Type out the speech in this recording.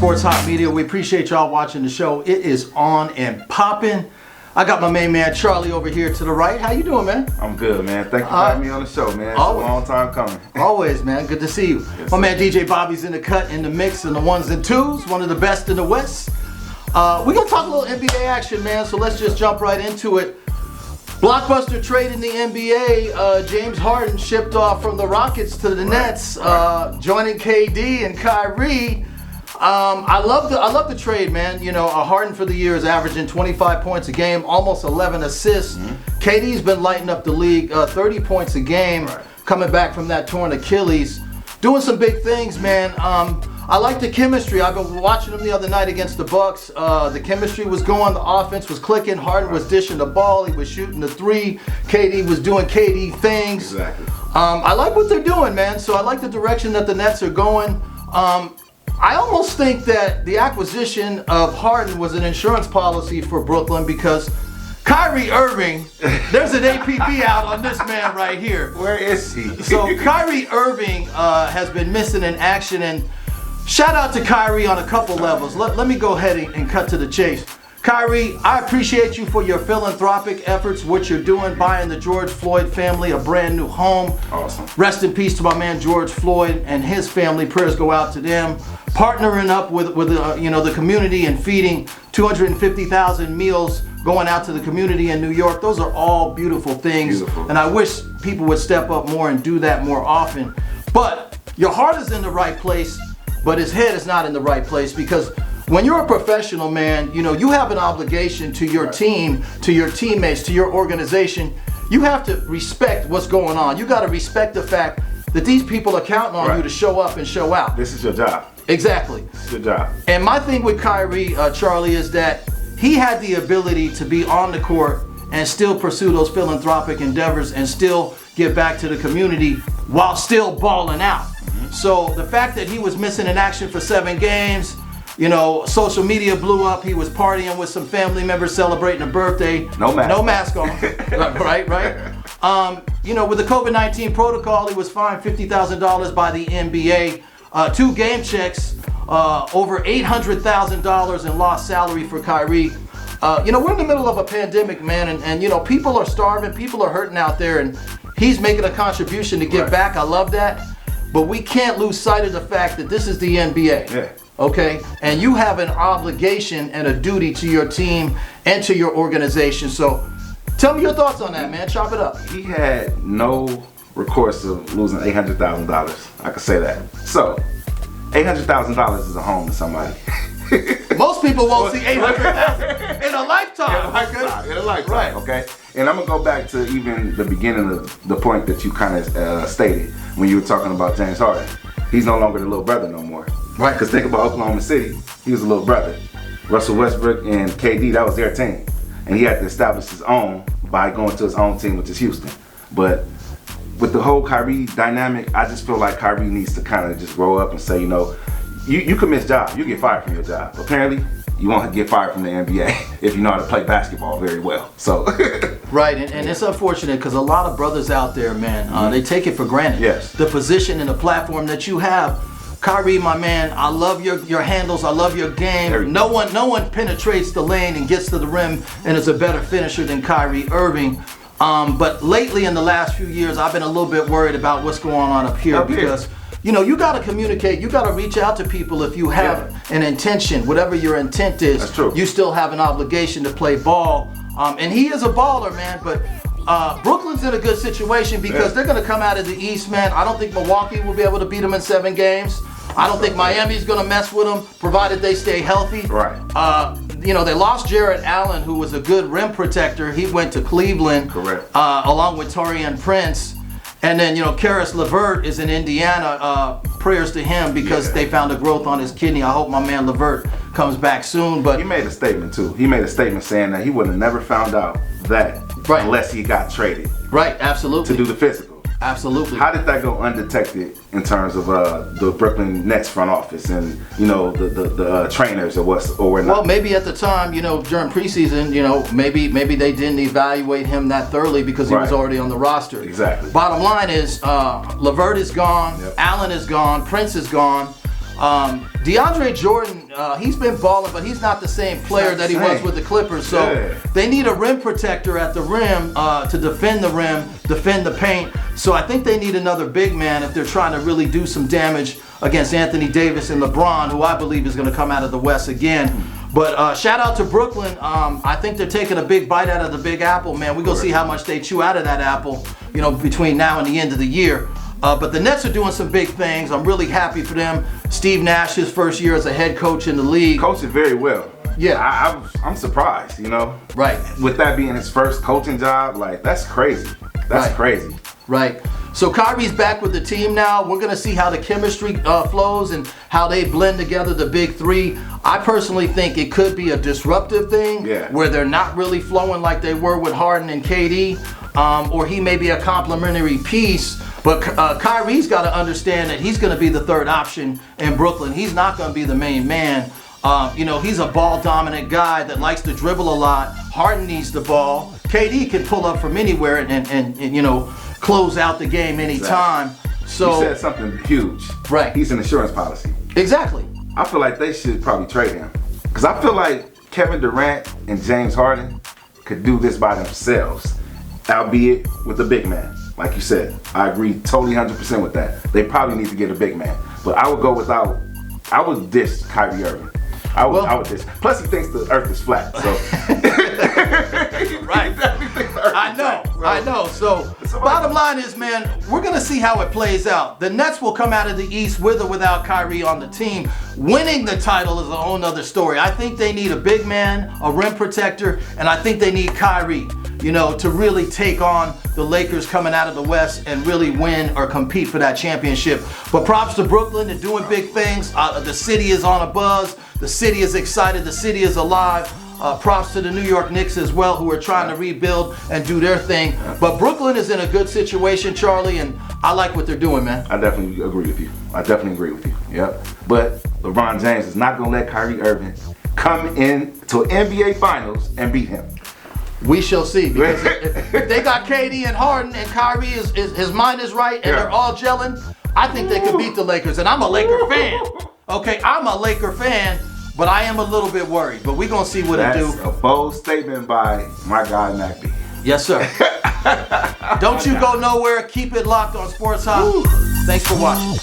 Sports Hot Media. We appreciate y'all watching the show. It is on and popping. I got my main man Charlie over here to the right. How you doing, man? I'm good, man. Thank you for having me on the show, man. It's always. A long time coming. Always, man. Good to see you. Yes, my sir. man DJ Bobby's in the cut, in the mix, in the ones and twos. One of the best in the West. We're going to talk a little NBA action, man, so let's just jump right into it. Blockbuster trade in the NBA. James Harden shipped off from the Rockets to the Nets, joining KD and Kyrie. I love the trade, man. You know, Harden for the year is averaging 25 points a game, almost 11 assists. KD's been lighting up the league, 30 points a game, coming back from that torn Achilles, doing some big things, man. I like the chemistry. I've been watching them the other night against the Bucks. The chemistry was going, the offense was clicking. Harden was dishing the ball, he was shooting the three. KD was doing KD things. Exactly. I like what they're doing, man. So I like the direction that the Nets are going. I almost think that the acquisition of Harden was an insurance policy for Brooklyn because Kyrie Irving, there's an APB out on this man right here. Where is he? So Kyrie Irving has been missing in action, and shout out to Kyrie on a couple levels. Let me go ahead and cut to the chase. Kyrie, I appreciate you for your philanthropic efforts, what you're doing, buying the George Floyd family a brand new home. Awesome. Rest in peace to my man George Floyd and his family. Prayers go out to them. Partnering up with the community and feeding 250,000 meals going out to the community in New York. Those are all beautiful things. Beautiful. And I wish people would step up more and do that more often. But your heart is in the right place, but his head is not in the right place, because when you're a professional, man, you know, you have an obligation to your team, to your teammates, to your organization. You have to respect what's going on. You got to respect the fact that these people are counting on you to show up and show out. This is your job. Exactly. This is your job. And my thing with Kyrie, Charlie, is that he had the ability to be on the court and still pursue those philanthropic endeavors and still give back to the community while still balling out. So the fact that he was missing in action for 7 games, you know, social media blew up. He was partying with some family members celebrating a birthday. No mask on. right. You know, with the COVID-19 protocol, he was fined $50,000 by the NBA. 2 game checks, over $800,000 in lost salary for Kyrie. You know, we're in the middle of a pandemic, man, and you know, people are starving, people are hurting out there, and he's making a contribution to give back. I love that. But we can't lose sight of the fact that this is the NBA. Yeah. Okay? And you have an obligation and a duty to your team and to your organization. So tell me your thoughts on that, man. Chop it up. He had no recourse of losing $800,000. I could say that. So, $800,000 is a home to somebody. Most people won't see $800,000 in a lifetime. In a lifetime, okay? And I'm gonna go back to even the beginning of the point that you kind of stated when you were talking about James Harden. He's no longer the little brother no more. Right. Because think about Oklahoma City. He was a little brother. Russell Westbrook and KD, that was their team. And he had to establish his own by going to his own team, which is Houston. But with the whole Kyrie dynamic, I just feel like Kyrie needs to kind of just grow up and say, you know, you could miss job, you get fired from your job. Apparently, you won't get fired from the NBA if you know how to play basketball very well. So, right, and it's unfortunate because a lot of brothers out there, man, they take it for granted. Yes. The position and the platform that you have. Kyrie, my man, I love your handles, I love your game. No one penetrates the lane and gets to the rim and is a better finisher than Kyrie Irving. But lately in the last few years, I've been a little bit worried about what's going on up here because, you know, you got to communicate. You got to reach out to people if you have an intention. Whatever your intent is, that's true. You still have an obligation to play ball. And he is a baller, man. But Brooklyn's in a good situation because they're going to come out of the East, man. I don't think Milwaukee will be able to beat them in 7 games. I don't think Miami's going to mess with them, provided they stay healthy. Right. You know, they lost Jarrett Allen, who was a good rim protector. He went to Cleveland. Correct. Along with Taurean Prince. And then, you know, Karis LeVert is in Indiana. Prayers to him because they found a growth on his kidney. I hope my man LeVert comes back soon. But he made a statement, too. He made a statement saying that he would have never found out that unless he got traded. Right, absolutely. To do the physical. Absolutely. How did that go undetected in terms of the Brooklyn Nets front office and, you know, the trainers or not? Well, maybe at the time, you know, during preseason, you know, maybe they didn't evaluate him that thoroughly because he was already on the roster. Exactly. Bottom line is, LeVert is gone, Allen is gone, Prince is gone. DeAndre Jordan, he's been balling, but he's not the same player that he was with the Clippers. So they need a rim protector at the rim to defend the rim, defend the paint. So I think they need another big man if they're trying to really do some damage against Anthony Davis and LeBron, who I believe is going to come out of the West again. But shout out to Brooklyn. I think they're taking a big bite out of the big apple, man. We're going to see how much they chew out of that apple, between now and the end of the year. But the Nets are doing some big things. I'm really happy for them. Steve Nash, his first year as a head coach in the league. Coaching very well. Yeah. I'm surprised, Right. With that being his first coaching job, that's crazy. That's crazy. Right. So Kyrie's back with the team now. We're going to see how the chemistry flows and how they blend together, the big three. I personally think it could be a disruptive thing where they're not really flowing like they were with Harden and KD, or he may be a complementary piece. But Kyrie's got to understand that he's going to be the third option in Brooklyn. He's not going to be the main man. He's a ball-dominant guy that likes to dribble a lot. Harden needs the ball. KD can pull up from anywhere and close out the game anytime. Exactly. So you said something huge. Right. He's an insurance policy. Exactly. I feel like they should probably trade him. Because I feel like Kevin Durant and James Harden could do this by themselves, albeit with a big man. Like you said, I agree totally 100% with that. They probably need to get a big man. But I would go without, I would dish Kyrie Irving. I would dish. Plus he thinks the earth is flat, so. Right. I know. So bottom line is, man, we're going to see how it plays out. The Nets will come out of the East with or without Kyrie on the team. Winning the title is a whole nother story. I think they need a big man, a rim protector, and I think they need Kyrie, to really take on the Lakers coming out of the West and really win or compete for that championship. But props to Brooklyn. They're doing big things. The city is on a buzz. The city is excited. The city is alive. Props to the New York Knicks as well, who are trying to rebuild and do their thing. But Brooklyn is in a good situation, Charlie, and I like what they're doing, man. I definitely agree with you. Yep. But LeBron James is not going to let Kyrie Irving come in to an NBA Finals and beat him. We shall see, because if they got KD and Harden and Kyrie his mind is right and they're all gelling, I think they could beat the Lakers. And I'm a Laker fan. Okay, I'm a Laker fan, but I am a little bit worried. But we're going to see what it do. That's a bold statement by my guy, Mack B. Yes, sir. Don't you go nowhere. Keep it locked on Sports Hop. Thanks for watching.